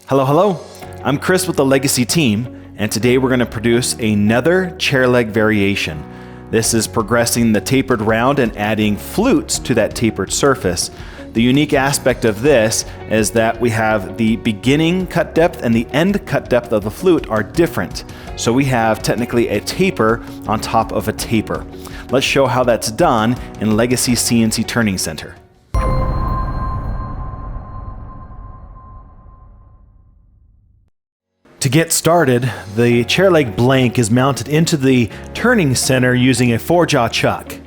Hello, I'm Chris with the Legacy team, and today we're going to produce another chair leg variation. This is progressing the tapered round and adding flutes to that tapered surface. The unique aspect of this is that we have the beginning cut depth and the end cut depth of the flute are different. So we have technically a taper on top of a taper. Let's show how that's done in Legacy CNC Turning Center. To get started, the chair leg blank is mounted into the turning center using a 4-jaw chuck.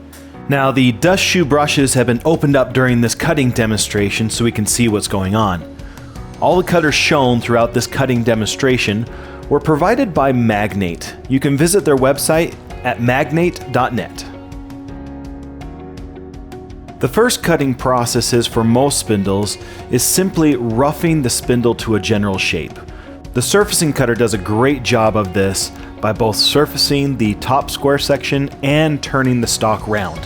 Now the dust shoe brushes have been opened up during this cutting demonstration so we can see what's going on. All the cutters shown throughout this cutting demonstration were provided by Magnate. You can visit their website at magnate.net. The first cutting processes for most spindles is simply roughing the spindle to a general shape. The surfacing cutter does a great job of this by both surfacing the top square section and turning the stock round.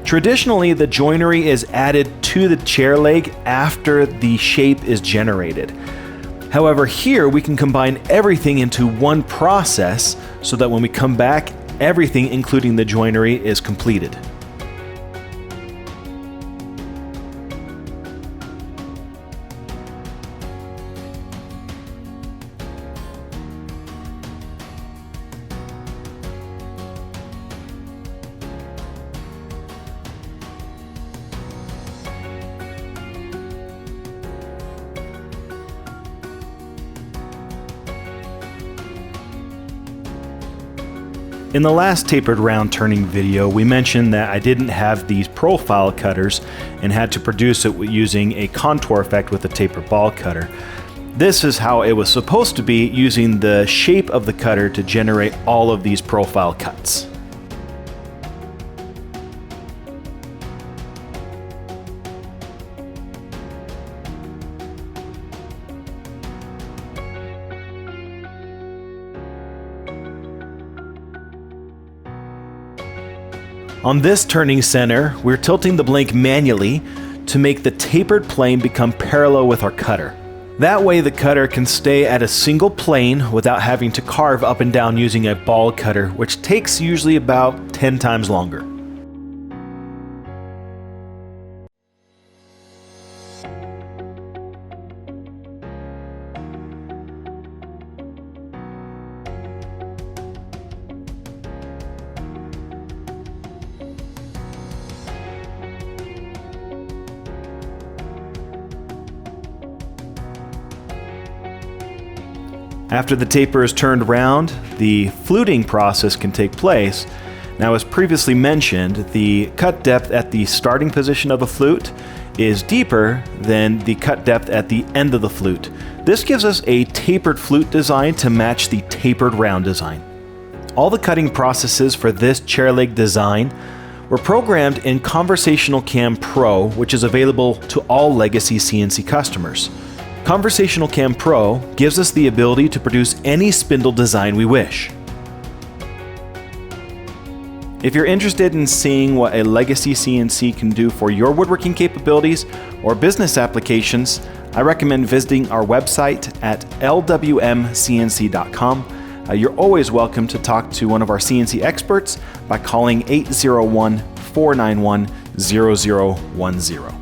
Traditionally, the joinery is added to the chair leg after the shape is generated. However, here we can combine everything into one process so that when we come back, everything including the joinery is completed. In the last tapered round turning video, we mentioned that I didn't have these profile cutters and had to produce it using a contour effect with a tapered ball cutter. This is how it was supposed to be, using the shape of the cutter to generate all of these profile cuts. On this turning center, we're tilting the blank manually to make the tapered plane become parallel with our cutter. That way the cutter can stay at a single plane without having to carve up and down using a ball cutter, which takes usually about 10 times longer. After the taper is turned round, the fluting process can take place. Now, as previously mentioned, the cut depth at the starting position of a flute is deeper than the cut depth at the end of the flute. This gives us a tapered flute design to match the tapered round design. All the cutting processes for this chair leg design were programmed in Conversational CAM Pro, which is available to all Legacy CNC customers. Conversational CAM Pro gives us the ability to produce any spindle design we wish. If you're interested in seeing what a Legacy CNC can do for your woodworking capabilities or business applications, I recommend visiting our website at lwmcnc.com. You're always welcome to talk to one of our CNC experts by calling 801-491-0010.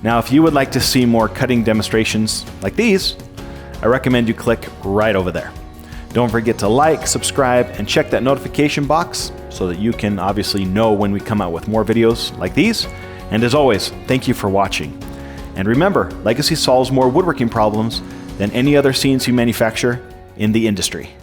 Now, if you would like to see more cutting demonstrations like these, I recommend you click right over there. Don't forget to like, subscribe, and check that notification box so that you can obviously know when we come out with more videos like these. And as always, thank you for watching. And remember, Legacy solves more woodworking problems than any other CNC manufacturer in the industry.